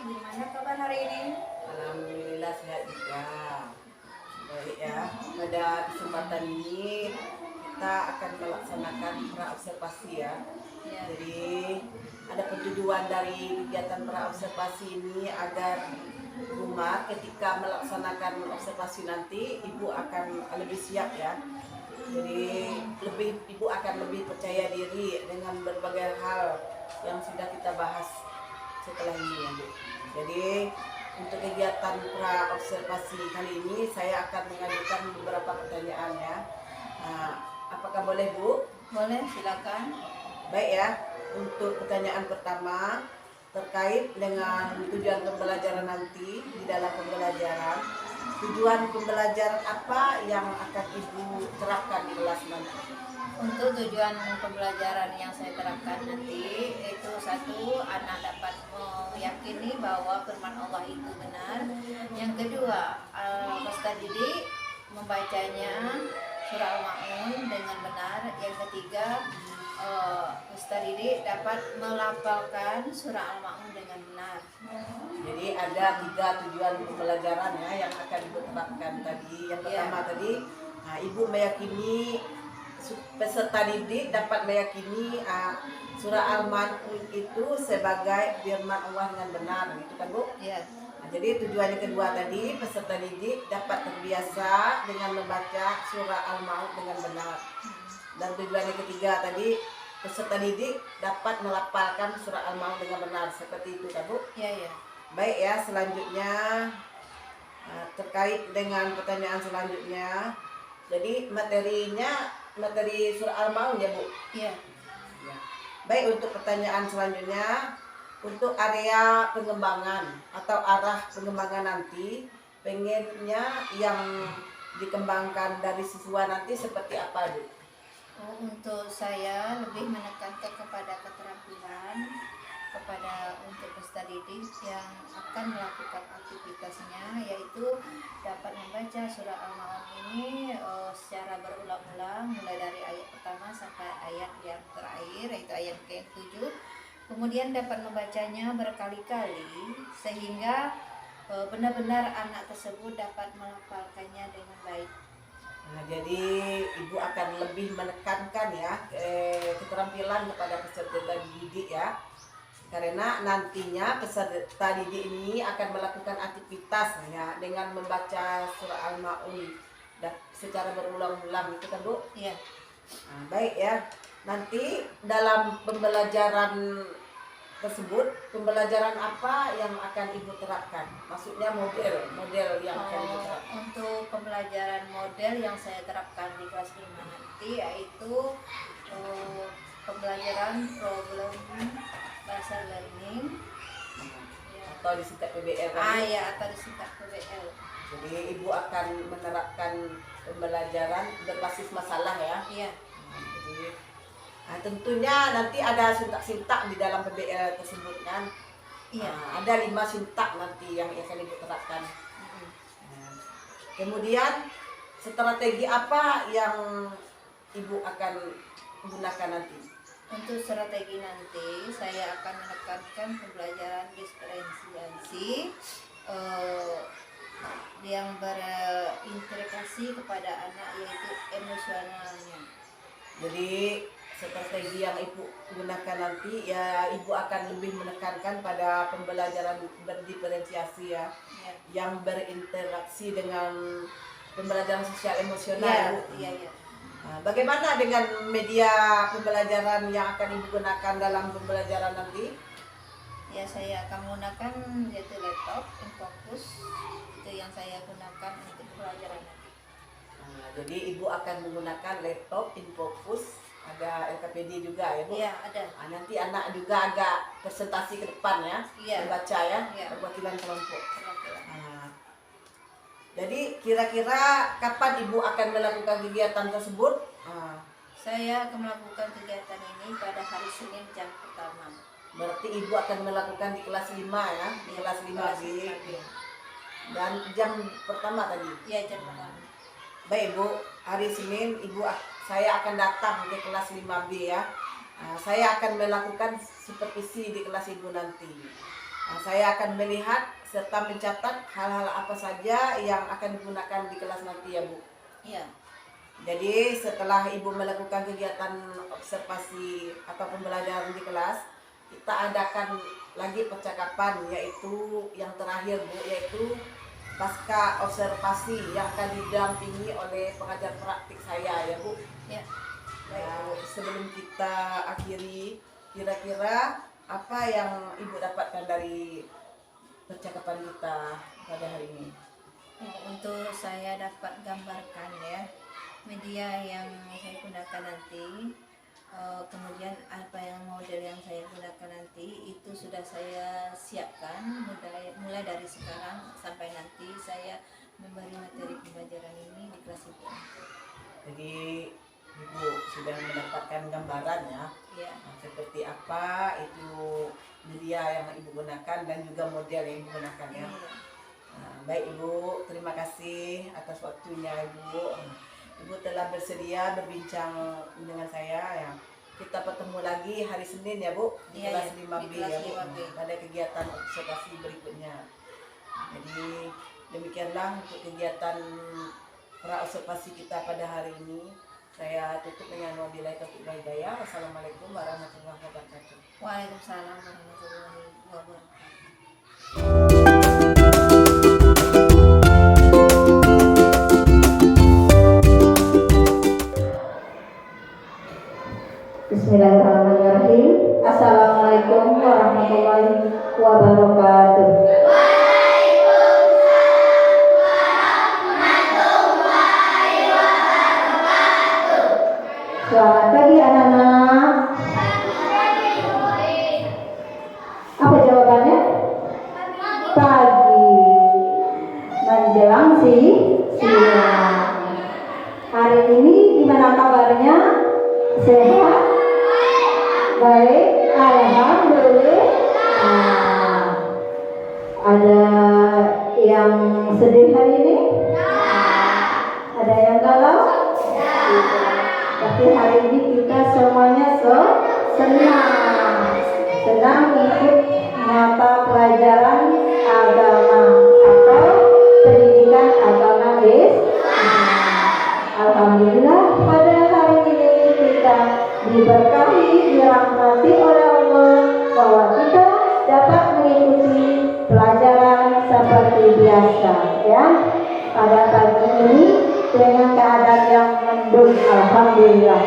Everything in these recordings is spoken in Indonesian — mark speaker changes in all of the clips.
Speaker 1: gimana kabar hari ini?
Speaker 2: Alhamdulillah sehat juga. Baik ya, pada kesempatan ini kita akan melaksanakan praobservasi ya.
Speaker 1: Ya,
Speaker 2: Jadi ada pentujuan dari kegiatan praobservasi ini agar rumah ketika melaksanakan observasi nanti ibu akan lebih siap ya. Jadi ibu akan lebih percaya diri dengan berbagai hal yang sudah kita bahas setelah ini ya Bu. Jadi untuk kegiatan pra-observasi kali ini saya akan mengajukan beberapa pertanyaan ya. Nah, apakah boleh Bu?
Speaker 1: boleh silakan.
Speaker 2: Baik ya. Untuk pertanyaan pertama terkait dengan tujuan pembelajaran nanti di dalam pembelajaran. Tujuan pembelajaran apa yang akan Ibu terapkan di kelas nanti?
Speaker 1: Untuk tujuan pembelajaran yang saya terapkan nanti itu satu, anak dapat meyakini bahwa firman Allah itu benar. Yang kedua, peserta didik membacanya surah Al-Ma'un dengan benar. Yang ketiga, peserta didik dapat melafalkan surah Al-Ma'un dengan benar.
Speaker 2: Jadi ada 3 tujuan pembelajaran ya yang akan Ibu terapkan tadi. Yang pertama tadi, Ibu meyakini peserta didik dapat meyakini surah Al-Ma'un itu sebagai firman Allah dengan benar, gitu kan Bu?
Speaker 1: Ya.
Speaker 2: Jadi tujuan yang kedua tadi, peserta didik dapat terbiasa dengan membaca surah Al-Ma'un dengan benar. Dan tujuan yang ketiga tadi, peserta didik dapat melafalkan surah Al-Ma'un dengan benar. Seperti itu kan Bu?
Speaker 1: Ya.
Speaker 2: Baik ya, selanjutnya terkait dengan pertanyaan selanjutnya. Jadi materi surah Al-Ma'un ya Bu?
Speaker 1: Iya.
Speaker 2: Ya. Baik, untuk pertanyaan selanjutnya, untuk area pengembangan atau arah pengembangan nanti, pengennya yang dikembangkan dari siswa nanti seperti apa Bu?
Speaker 1: Untuk saya lebih menekankan kepada keterampilan untuk peserta didik yang akan melakukan aktivitasnya, yaitu dapat membaca surah Al-Ma'un ini secara berulang-ulang mulai dari ayat pertama sampai ayat yang terakhir, yaitu ayat ke-7. Kemudian dapat membacanya berkali-kali sehingga benar-benar anak tersebut dapat melafalkannya dengan baik.
Speaker 2: Nah, jadi Ibu akan lebih menekankan ya keterampilan kepada peserta didik ya. Karena nantinya peserta didik ini akan melakukan aktivitas ya dengan membaca surah Al-Ma'un secara berulang-ulang, itu kan Bu?
Speaker 1: Iya.
Speaker 2: Nah, baik ya. Nanti dalam pembelajaran tersebut, pembelajaran apa yang akan Ibu terapkan? Maksudnya model yang akan Ibu terapkan.
Speaker 1: Untuk pembelajaran model yang saya terapkan di kelas 5 nanti yaitu pembelajaran problem bahasa learning
Speaker 2: Atau disingkat PBL kan?
Speaker 1: atau disingkat PBL.
Speaker 2: Jadi Ibu akan menerapkan pembelajaran berbasis masalah ya.
Speaker 1: Iya.
Speaker 2: Jadi, tentunya nanti ada sintak-sintak di dalam PBL tersebut kan.
Speaker 1: Iya.
Speaker 2: Ada 5 sintak nanti yang akan Ibu terapkan. Kemudian strategi apa yang Ibu akan gunakan nanti?
Speaker 1: Untuk strategi nanti saya akan menekankan pembelajaran diferensiasi yang berintegrasi kepada anak, yaitu emosionalnya.
Speaker 2: Jadi strategi yang Ibu gunakan nanti ya, Ibu akan lebih menekankan pada pembelajaran berdiferensiasi ya, yang berinteraksi dengan pembelajaran sosial emosional.
Speaker 1: Iya.
Speaker 2: Bagaimana dengan media pembelajaran yang akan Ibu gunakan dalam pembelajaran nanti?
Speaker 1: Ya, saya akan menggunakan yaitu laptop InFocus, itu yang saya gunakan untuk pembelajaran nanti.
Speaker 2: Jadi Ibu akan menggunakan laptop InFocus, ada LKPD juga ya Bu?
Speaker 1: Iya, ada.
Speaker 2: Nanti anak juga agak presentasi ke depan ya, membaca ya, perwakilan kelompok. Jadi kira-kira kapan Ibu akan melakukan kegiatan tersebut?
Speaker 1: Saya akan melakukan kegiatan ini pada hari Senin jam pertama.
Speaker 2: Berarti Ibu akan melakukan di kelas 5 ya, di kelas 5B. Dan jam pertama tadi?
Speaker 1: Iya, jam pertama.
Speaker 2: Baik Bu, hari Senin saya akan datang ke kelas 5B ya. Saya akan melakukan supervisi di kelas Ibu nanti. Saya akan melihat serta mencatat hal-hal apa saja yang akan digunakan di kelas nanti ya Bu.
Speaker 1: Iya.
Speaker 2: Jadi setelah Ibu melakukan kegiatan observasi atau pembelajaran di kelas, kita adakan lagi percakapan, yaitu yang terakhir Bu, yaitu pasca observasi yang akan didampingi oleh pengajar praktik saya ya Bu.
Speaker 1: Ya.
Speaker 2: Sebelum kita akhiri, kira-kira apa yang Ibu dapatkan dari percakapan kita pada hari ini?
Speaker 1: Untuk saya dapat gambarkan ya media yang saya gunakan nanti, kemudian apa yang model yang saya gunakan nanti itu sudah saya siapkan mulai dari sekarang sampai nanti saya memberi materi pembelajaran ini di kelas Ibu.
Speaker 2: Jadi Ibu sudah mendapatkan gambaran ya, seperti apa itu media yang Ibu gunakan dan juga model yang Ibu gunakan ya. Baik Ibu, terima kasih atas waktunya Ibu. Ibu telah bersedia berbincang dengan saya ya. Kita bertemu lagi hari Senin ya Bu, di kelas 5B ya Bu, pada kegiatan observasi berikutnya. Jadi demikianlah untuk kegiatan pra-observasi kita pada hari ini. Saya tutup dengan wabillahi taufiq wal hidayah. Wassalamualaikum warahmatullahi wabarakatuh.
Speaker 1: Waalaikumsalam warahmatullahi wabarakatuh.
Speaker 3: Bismillahirrahmanirrahim. Assalamualaikum warahmatullahi wabarakatuh. Selamat pagi anak-anak. Apa jawabannya? Pagi. Menjelang siang. Hari ini gimana kabarnya? Sehat? Baik, alhamdulillah. Ada yang sedih hari ini? Ada yang galau? Tapi hari ini kita semuanya senang ikut mata pelajaran agama atau pendidikan agama Alhamdulillah pada hari ini kita diberkahi, dirahmati oleh Allah bahwa kita dapat mengikuti pelajaran seperti biasa ya pada pagi ini dengan keadaan yang mendung. Alhamdulillah.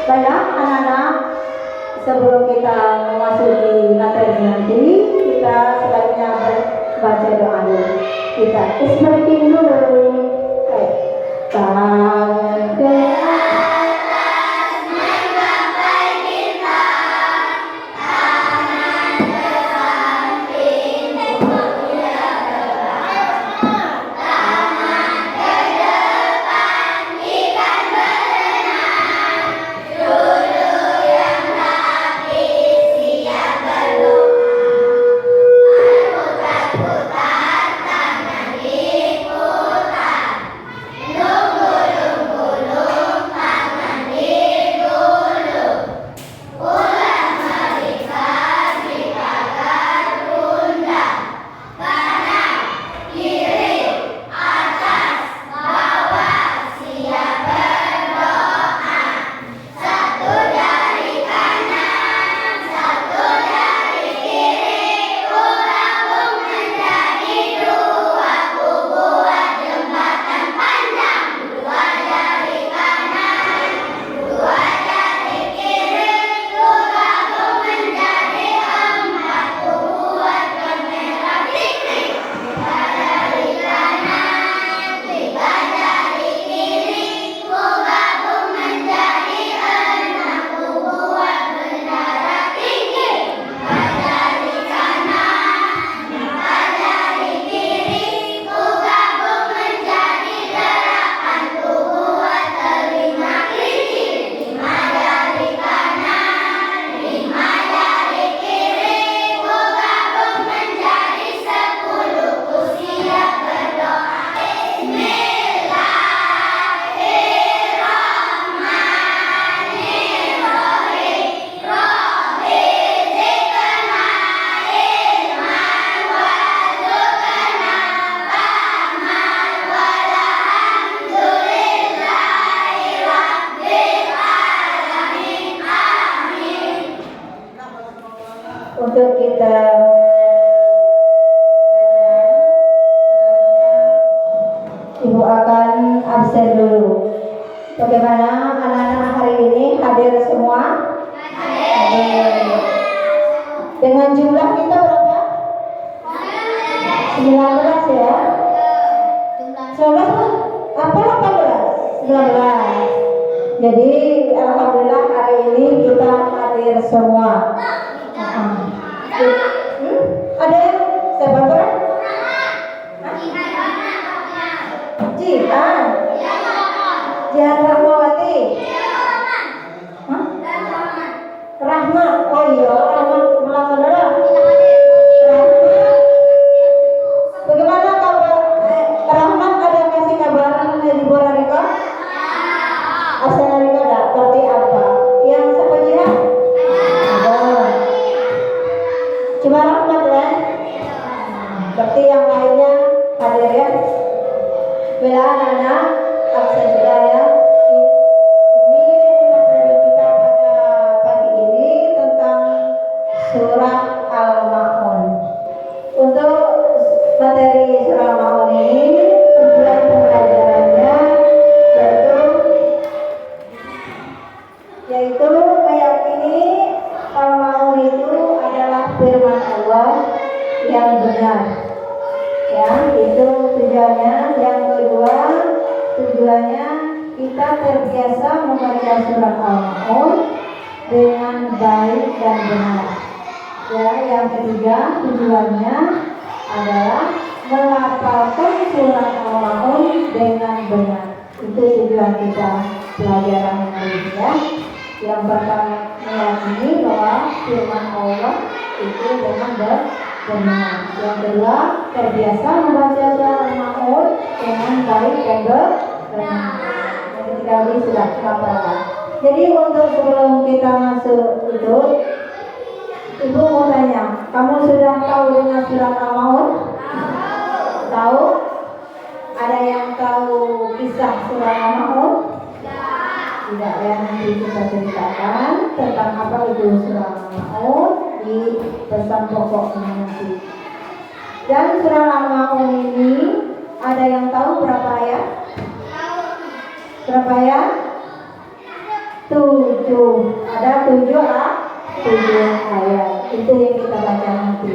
Speaker 3: Baiklah anak-anak, sebelum kita memasuki materi nanti, kita sebaiknya baca doa dulu. Kita ismerking dulu. Tangan ke atas, menggapai bintang, tangan ke samping, menguliakan tangan ke depan, ikan berenang, duduk yang rapi, siap berdoa. 19 ya. 19 apa 18? 19. Jadi alhamdulillah hari ini kita hadir semua. Ada yang saya bantu? Jihan. Jihan Rahmawati. Rahmat. Oh iya, Rahmat sebelah saudara. Rahmat. Bagaimana kabar? Rahmat ada kasih kabar dari Bu Narika? Asal Narika ada. Berarti apa? Yang siapa Jihan? Ada. Cuma Rahmat ya. Berarti yang lainnya hadir ya. Bila anak-anak absen juga ya. Ini materi kita pada pagi ini tentang surah Al-Ma'un. Untuk materi surah Al-Ma'un ini tujuan pembelajarannya yaitu meyakini Al-Ma'un itu adalah firman Allah yang benar. Ya, itu tujuannya. Yang kedua, tujuannya kita terbiasa membaca surat Al-Ma'un dengan baik dan benar. Ya, yang ketiga, tujuannya adalah melafalkan surat Al-Ma'un dengan benar. Itu tujuan kita pelajaran hari ini ya. Yang pertama, meyakini bahwa firman Allah itu dengan benar. Yang kedua, terbiasa membaca surat Al-Ma'un dengan baik dan benar. Yang ketiga ini sudah melafalkan. Jadi untuk sebelum kita masuk itu, Ibu mau tanya, kamu sudah tahu dengan surat Al-Ma'un? Tahu? Ada yang tahu kisah surat Al-Ma'un? Tidak ya, nanti kita ceritakan tentang apa itu surat Al-Ma'un di pesan pokoknya nanti. Dan surat Al-Ma'un ini ada yang tahu berapa ayat? Berapa ayat? 7. Ada 7 ayat. Itu yang kita baca nanti.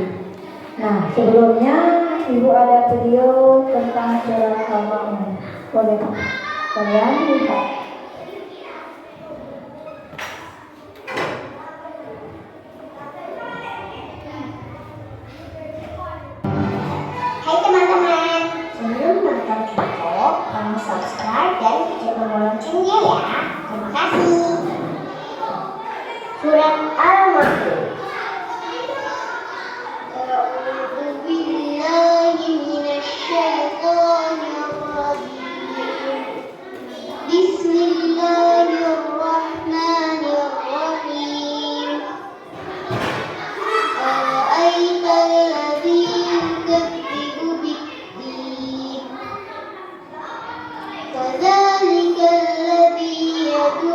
Speaker 3: Nah, sebelumnya Ibu ada video tentang surat Al-Ma'un. Boleh kalian lihat.
Speaker 4: Hai teman-teman, sebelum nonton video, kamu subscribe dan klik tombol loncengnya ya. Terima kasih. Surat Al-Ma'un. A'udzu billahi minasyaitonir rajim. Bismillahirrahmanirrahim. Ara'aital ladzi yukadzibu bid-din. Fadzalika alladzi yad'u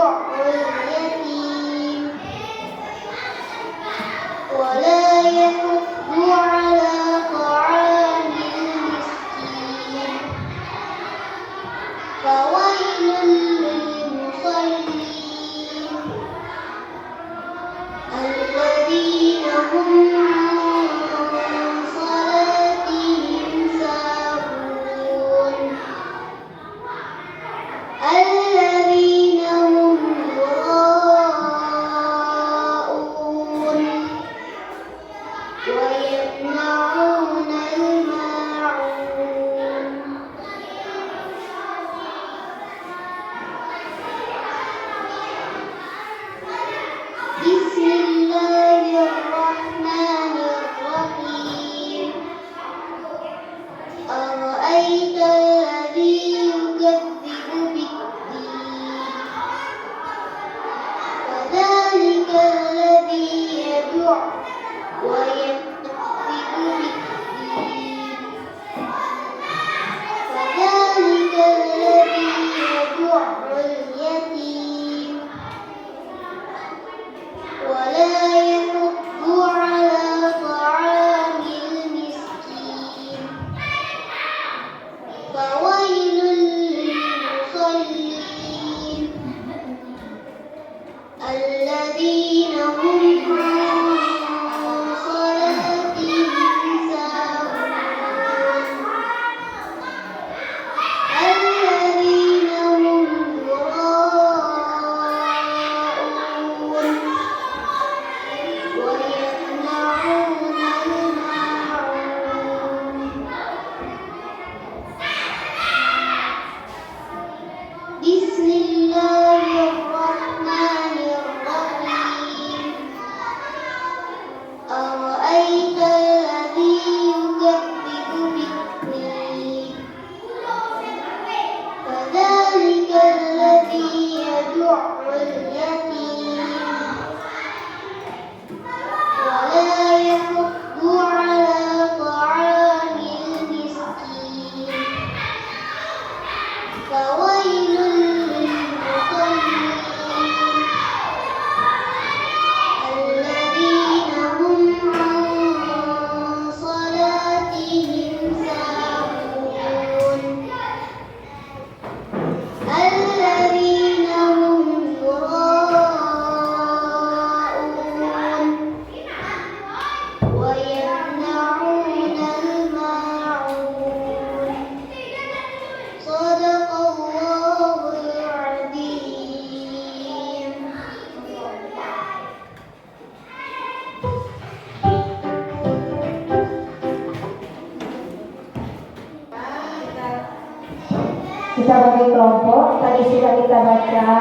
Speaker 3: kita bagi kelompok. Tadi sudah kita baca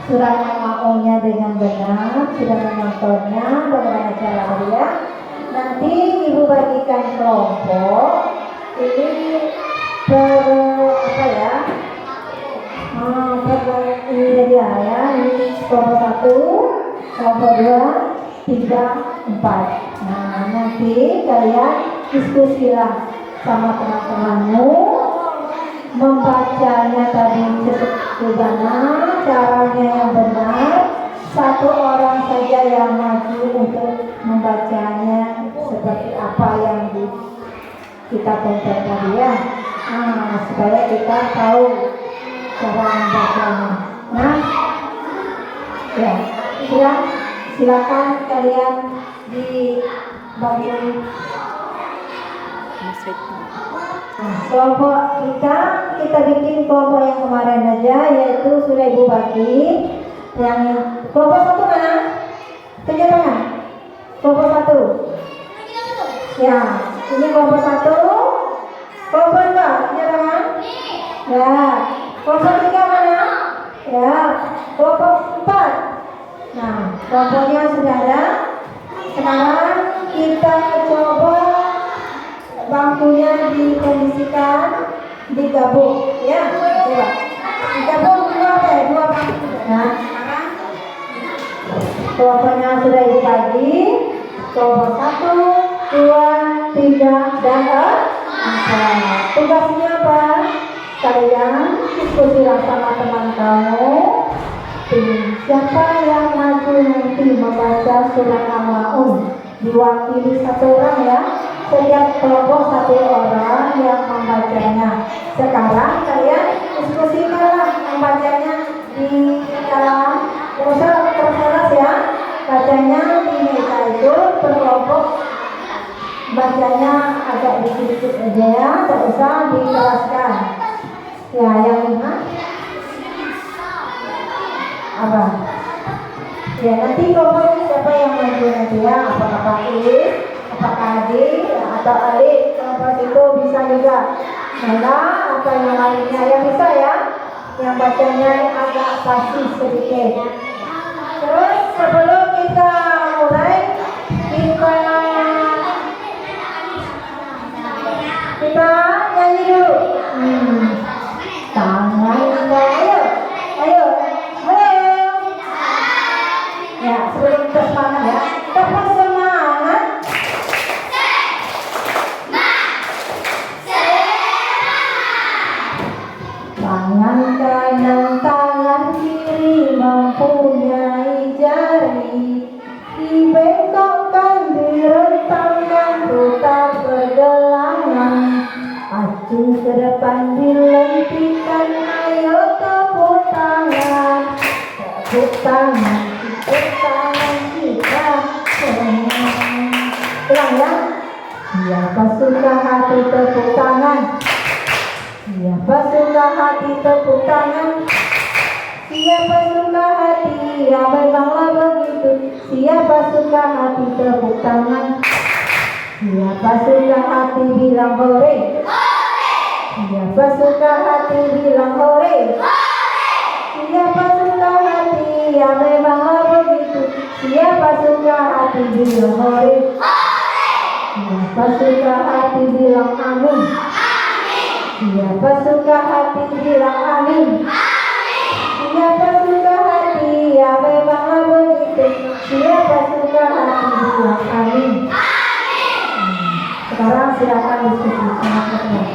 Speaker 3: surat Al-Ma'unnya dengan benar, sudah menontonnya bagaimana cara ya. Nanti ibu bagikan kelompok ini apa ya? Ini dia ya, ini kelompok 1, kelompok 2, 3, 4. Nah, nanti kalian diskusilah sama teman-temanmu, membacanya tadi bagaimana caranya yang benar. Satu orang saja yang maju untuk membacanya seperti apa yang kita tonton tadi ya. Supaya kita tahu cara membacanya. Nah, ya, silakan kalian dibagi. Kelompok kita bikin kelompok yang kemarin aja, yaitu sudah ibu bagi. Yang kelompok 1 mana? Tunjuk tangan. Kelompok 1. Ya, ini kelompok 1. Kelompok 2, tunjuk tangan. Ya, kelompok 3 mana? Ya, kelompok 4. Nah, kelompoknya sudah ada. Sekarang kita coba bangkunya dikondisikan, digabung, ya, coba digabung dua bangku. Nah, kelompoknya sudah ibu bagi, kelompok 1, 2, 3, dan 4. Tugasnya apa? Kalian diskusilah sama teman kamu. Siapa yang maju nanti membaca surat Al-Ma'un, diwakili 1 orang ya. Setiap kelompok 1 orang yang membacanya. Sekarang kalian diskusikanlah membacanya di dalam terseras ya. Bacanya di meja itu per kelompok. Bacanya agak dikit-dikit aja ya, tak usah dikelaskan. Ya, yang 5 apa? Ya, nanti kelompok ini siapa yang maju nanti ya? Apakah Pak Ilis, apakah Adi, atau adik? Kelompok itu bisa juga Nela atau yang lainnya yang bisa ya, yang bacanya agak pasti sedikit. Terus sebelum kita mulai, kita nyanyi dulu. Tangan ayo. Ya, sebelum kita semangat ya, kita semangat. Tangan kanan, tangan kiri mempunyai jari, dibengkokkan, direntangkan, putar bergelangan, acung ke depan, dilentikan, ayo tepuk tangan, tepuk tangan. Tangan kita ulang ya. Siapa suka hati tepuk tangan, siapa suka hati tepuk tangan, siapa suka hati ya memanglah begitu. Siapa suka hati tepuk tangan, siapa suka hati bilang hore, siapa suka hati bilang hore, siapa suka hati ya memanglah begitu. Siapa suka hati bilang hore, siapa suka hati bilang amin, siapa suka hati bilang amin, siapa suka hati ya memanglah begitu. Siapa suka hati bilang amin. Sekarang silakan diskusi sama teman.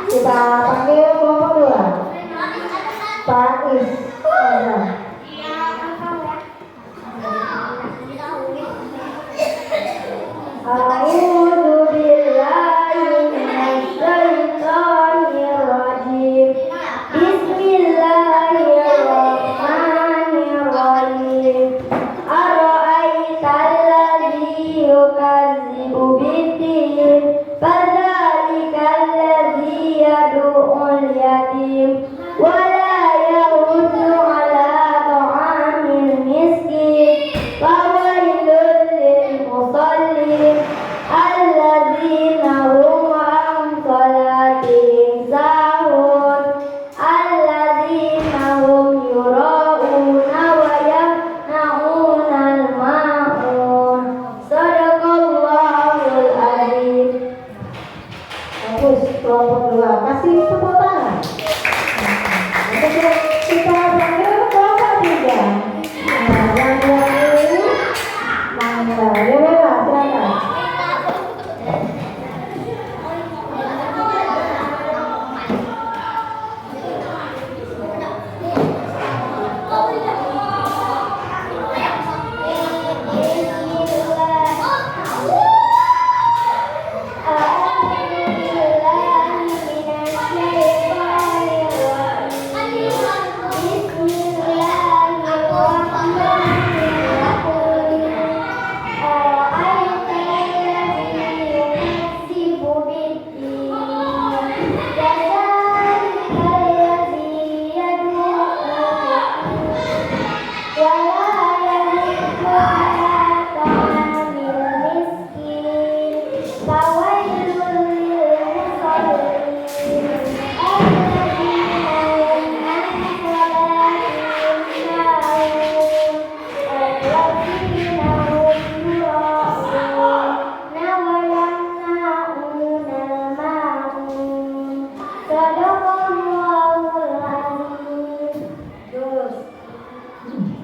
Speaker 3: Kita panggil kelompok 2. Pak Is. A'udzu billahi minasyaitonir rajim. Bismillahirrahmanirrahim. Ara'aital ladzi yukadzibu bid-din, fadzalikal ladzi yad'ul yatim wa la yahuddu 'ala ta'amil miskin. Fawailul lil musallin alladzina hum 'an salatihim sahun alladzina hum yura'una wa yamna'unal ma'un. Shadaqallahul adzim. Bagus, kelompok 2. Kasih tepuk tangan. Kita panggil kelompok 3. Nah, yang ini Mangga. Ya, Bella, silakan.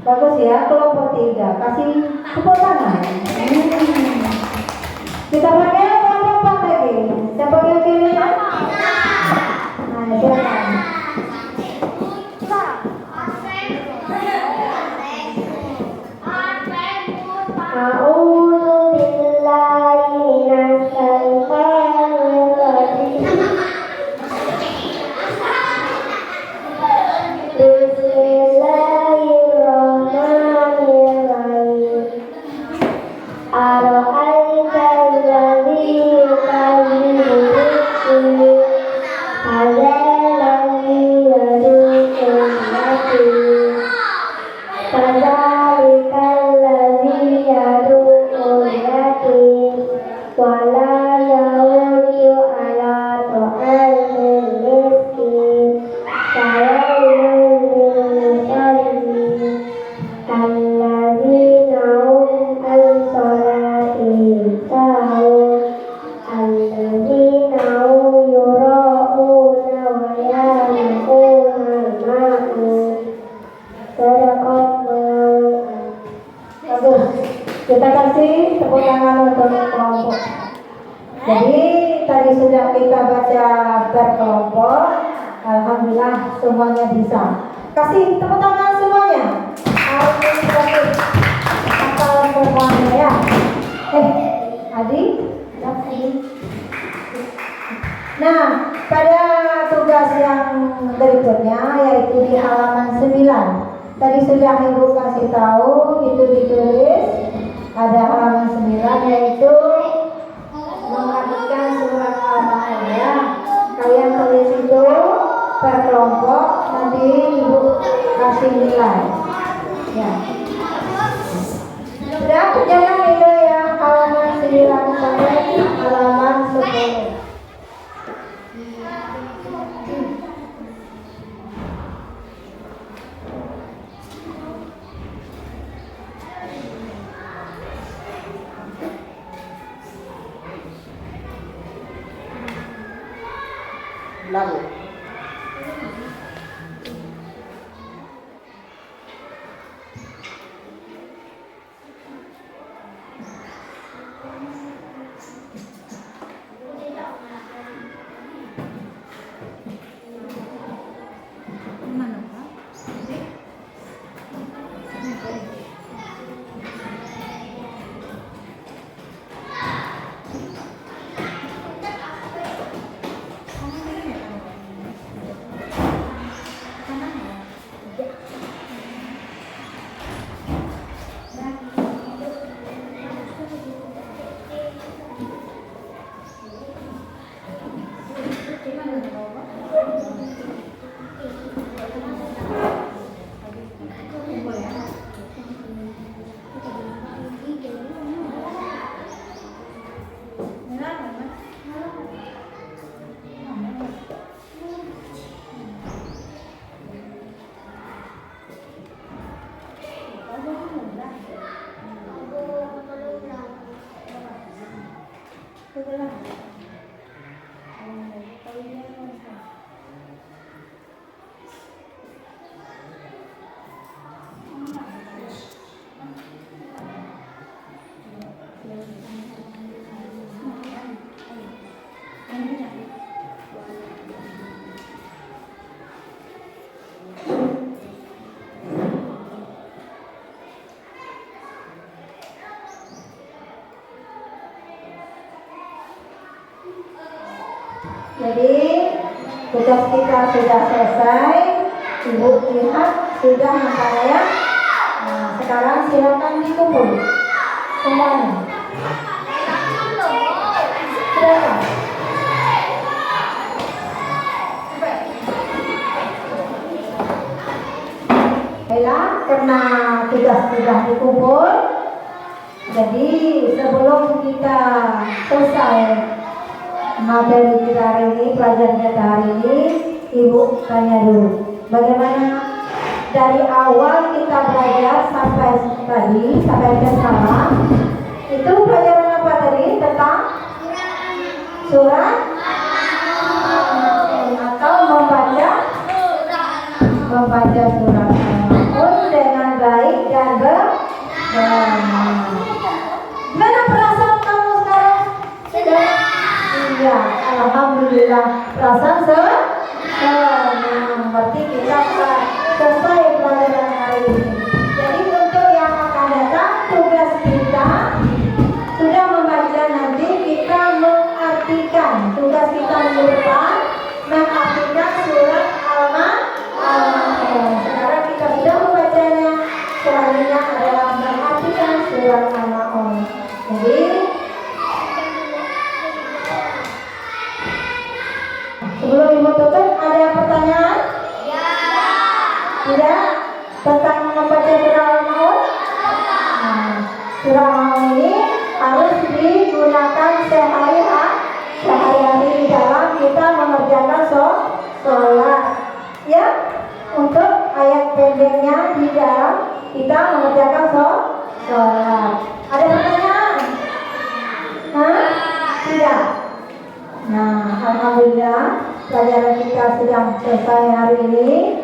Speaker 3: Bagus ya, kelompok 3. Kasih tepuk tangan. Kita pakai kelompok 4 lagi. Siapa yang pilih? Nah, silakan. A'udzu billahi minasyaitonir rajim. Bismillahirrahmanirrahim. Ara'aital ladzi yukadzibu bid-din, fadzal ladzi yad'ul yatim, fadzalikal ladzi yad'ul yatim wa la yahuddu 'ala ta'amil miskin. Fawailul lil musallin alladzina hum 'an salatihim sahun alladzina hum yura'una wa yamna'unal ma'un. Shadaqallahul adzim. Bagus. Kita kasih tepuk tangan untuk kelompok. Jadi tadi sudah kita baca berkelompok. Alhamdulillah semuanya bisa. Kasih tepuk tangan semuanya. Alhamdulillah. Hafal semuanya ya. Adi, nah, pada tugas yang berikutnya yaitu di halaman 9. Tadi sudah Ibu kasih tahu, itu ditulis ada halaman 9 yaitu mengartikan surat Al-Baqarah. Kalian tulis itu per kelompok, nanti Ibu kasih nilai. Ya. Sudah, jangan itu yang halaman 9 sampai halaman 10.
Speaker 2: Lalu
Speaker 3: Jadi tugas kita sudah selesai. Ibu lihat sudah nampaknya ya. Nah, sekarang silakan dikumpul semuanya. Silakan. Baiklah, karena tugas sudah dikumpul, jadi sebelum kita selesai materi kita hari ini, pelajaran kita hari ini, Ibu tanya dulu, bagaimana dari awal kita belajar sampai tadi, sampai ke sekarang, itu pelajaran apa tadi? Tentang surat atau membaca surat Al-Maun dengan baik dan benar. Gimana perasaan kamu sekarang? Iya, alhamdulillah perasaan senang. Berarti kita telah selesai pelajaran hari ini. Jadi untuk yang akan datang, tugas kita sudah membaca, nanti kita mengartikan. Tugas kita minggu depan mengartikan surat Al-Maun. Sekarang kita sudah membacanya, selanjutnya adalah mengartikan surat Al-Maun. Jadi sebelum Ibu tutup, ada pertanyaan? Ya. Tidak? Tentang membaca surah Al-Maun? Nah, surah Al-Maun ini harus digunakan sehari-hari di dalam kita mengerjakan sholat. Ya, untuk ayat pendeknya di dalam kita mengerjakan sholat. Ada pertanyaan? Hah? Tidak? Nah, alhamdulillah pelajaran kita sudah selesai hari ini.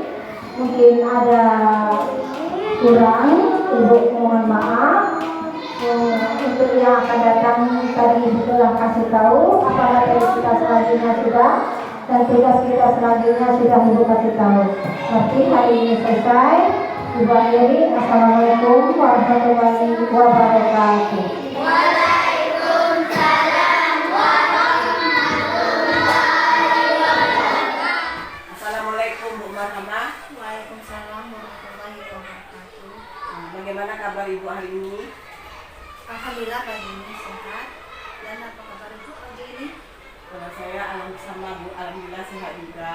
Speaker 3: Mungkin ada kurang, Ibu mohon maaf. Untuk yang akan datang tadi Ibu telah kasih tahu apa materi kita selanjutnya sudah, dan tugas kita selanjutnya sudah Ibu kasih tahu. Berarti hari ini selesai. Ibu akhiri. Assalamualaikum warahmatullahi wabarakatuh.
Speaker 2: Assalamualaikum Bu Marhamah.
Speaker 1: Waalaikumsalam warahmatullahi wabarakatuh.
Speaker 2: Bagaimana kabar Ibu hari ini?
Speaker 1: Alhamdulillah pagi ini sehat. Dan apa kabar Ibu pagi ini?
Speaker 2: Kalau saya alhamdulillah sehat juga.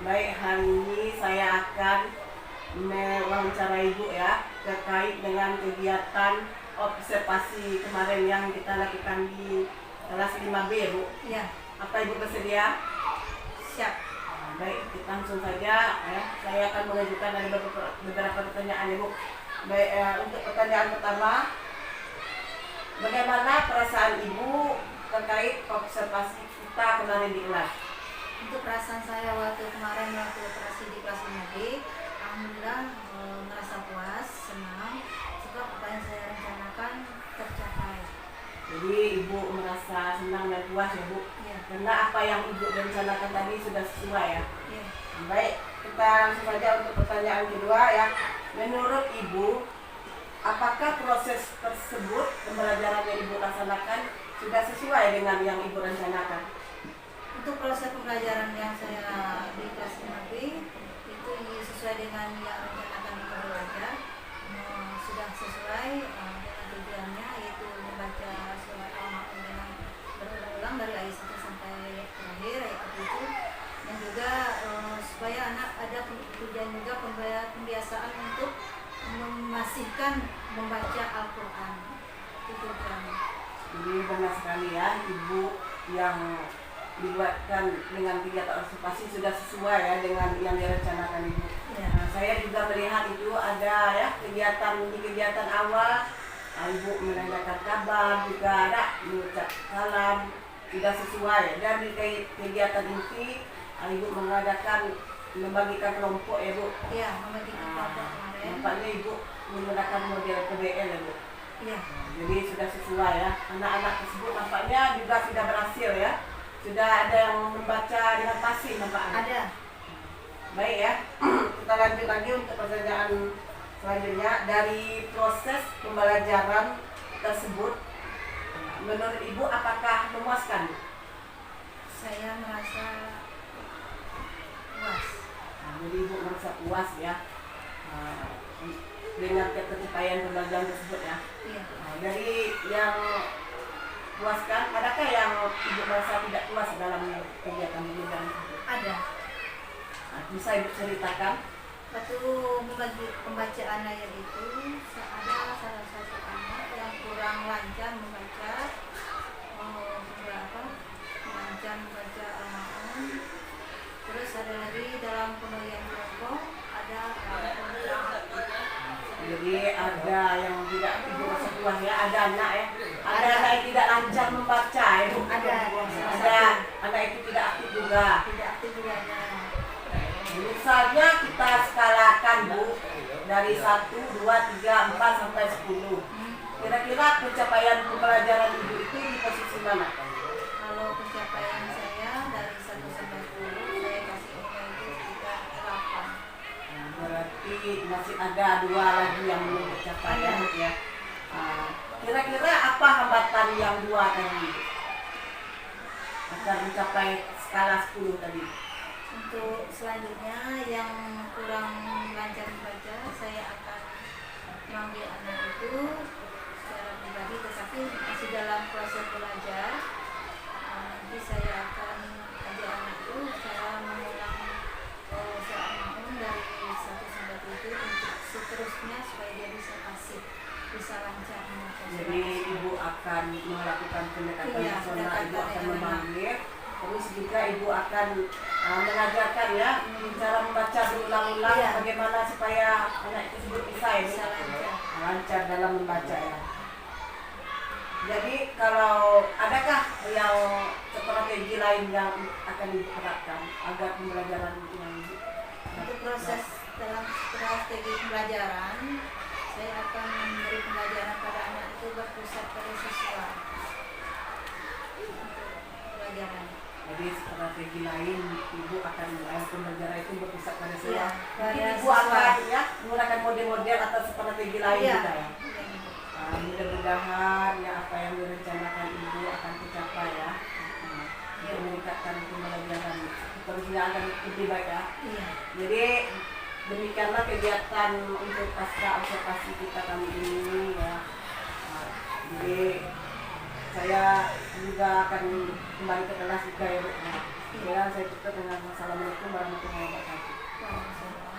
Speaker 2: Baik, hari ini saya akan mewawancarai Ibu ya terkait dengan kegiatan observasi kemarin yang kita lakukan di kelas 5B ya Bu.
Speaker 1: Ya,
Speaker 2: Apa Ibu bersedia?
Speaker 1: siap.
Speaker 2: Baik, kita langsung saja ya. Saya akan mengajukan ada beberapa pertanyaan Ibu. Baik, untuk pertanyaan pertama, bagaimana perasaan Ibu terkait observasi kita kemarin di kelas?
Speaker 1: Untuk perasaan saya waktu kemarin waktu operasi di kelas 5B, alhamdulillah merasa puas, senang, sebab apa yang saya rencanakan tercapai.
Speaker 2: Jadi Ibu merasa senang dan puas ya Bu?
Speaker 1: Ya.
Speaker 2: Karena apa yang Ibu rencanakan tadi sudah sesuai ya?
Speaker 1: Ya.
Speaker 2: Baik, kita langsung saja untuk pertanyaan kedua ya. Menurut Ibu, apakah proses tersebut pembelajaran yang Ibu laksanakan sudah sesuai dengan yang Ibu rencanakan?
Speaker 1: Untuk proses pembelajaran yang saya di kelas 5B itu sesuai dengan yang rencanakan Ibu belajar, sudah sesuai dengan tujuannya, yaitu membaca surat Al-Maun dengan berulang-ulang dari ayat 1 sampai terakhir ayat 7. dan juga pembiasaan untuk memasifkan membaca Al-Quran. Itu tujuannya.
Speaker 2: Jadi benar sekali ya, Ibu yang dibuatkan dengan kegiatan observasi sudah sesuai ya dengan yang direncanakan Ibu.
Speaker 1: Ya.
Speaker 2: Nah, saya juga melihat itu ada ya kegiatan awal, Ibu menanyakan kabar, juga ada mengucap salam, sudah sesuai. Dan di kegiatan inti, Ibu mengadakan membagikan kelompok ya Bu.
Speaker 1: Ya, membagikan kelompok kemarin.
Speaker 2: Nampaknya Ibu menggunakan model PBL ya Bu.
Speaker 1: Iya.
Speaker 2: Jadi sudah sesuai ya. Anak-anak tersebut nampaknya juga sudah berhasil ya. Sudah ada yang membaca dengan fasih nampaknya.
Speaker 1: Ada.
Speaker 2: Baik ya. Kita lanjut lagi untuk pertanyaan selanjutnya. Dari proses pembelajaran tersebut, menurut Ibu apakah memuaskan?
Speaker 1: Saya merasa puas.
Speaker 2: Nah, jadi Ibu merasa puas ya dengan ketercapaian pembelajaran tersebut ya.
Speaker 1: Iya.
Speaker 2: Nah, dari yang puaskan, adakah yang Ibu merasa tidak puas dalam kegiatan pembelajaran tersebut?
Speaker 1: Ada.
Speaker 2: Nah, bisa Ibu ceritakan?
Speaker 1: Waktu membagi pembacaan ayat itu ada salah satu anak yang kurang lancar membaca, lancar membaca Al-Ma'un. Terus ada lagi dalam pembagian kelompok ada anak yang kurang aktif.
Speaker 2: Jadi ada yang tidak Ibu merasa puas ya, ada anak ya, ada anak yang tidak lancar membaca ya Bu. Ada anak itu tidak aktif juga.
Speaker 1: Tidak aktif juga ada.
Speaker 2: Misalnya kita skalakan Bu dari 1, 2, 3, 4 sampai 10. Kira-kira pencapaian pembelajaran Ibu itu di posisi mana?
Speaker 1: Kalau pencapaian saya dari 1 sampai 10 saya kasih nilai itu sekitar 8.
Speaker 2: Nah, berarti masih ada 2 lagi yang belum tercapai ya Bu ya. Kira-kira apa hambatan yang 2 tadi agar mencapai skala 10 tadi?
Speaker 1: Untuk selanjutnya yang kurang lancar membaca, saya akan mengambil anak itu secara pribadi, tetapi masih dalam proses belajar. Nanti saya akan ajar anak itu cara mengulang bacaan Al-Quran dari 1 sampai 7 untuk seterusnya supaya dia bisa fasih, bisa lancar membaca.
Speaker 2: Jadi Ibu akan melakukan pendekatan
Speaker 1: Iya,
Speaker 2: personal, Ibu
Speaker 1: pendekatan
Speaker 2: akan
Speaker 1: yang
Speaker 2: memanggil, terus juga Ibu akan mengajarkan ya cara membaca berulang-ulang,
Speaker 1: Iya.
Speaker 2: bagaimana supaya anak tersebut bisa ya
Speaker 1: Bisa lancar.
Speaker 2: lancar dalam membaca ya. Jadi kalau adakah yang strategi lain yang akan Ibu terapkan agar pembelajaran yang
Speaker 1: Untuk proses dalam strategi pembelajaran, saya akan memberi pembelajaran pada anak itu berpusat pada siswa untuk pembelajaran.
Speaker 2: jadi strategi lain Ibu akan pembelajaran itu berpusat pada siswa.
Speaker 1: Iya,
Speaker 2: Mungkin
Speaker 1: pada
Speaker 2: Ibu
Speaker 1: siswa.
Speaker 2: akan ya menggunakan model-model atau strategi lain
Speaker 1: Iya.
Speaker 2: juga ya. Mudah-mudahan ya apa yang direncanakan Ibu akan tercapai ya. Untuk meningkatkan pembelajaran terusnya akan lebih baik ya.
Speaker 1: Iya.
Speaker 2: Jadi demikianlah kegiatan untuk pasca observasi kita kali ini ya. Jadi saya juga akan kembali ke kelas juga ya Bu. Ya, saya tutup dengan Assalamualaikum warahmatullahi wabarakatuh.
Speaker 1: Waalaikumsalam.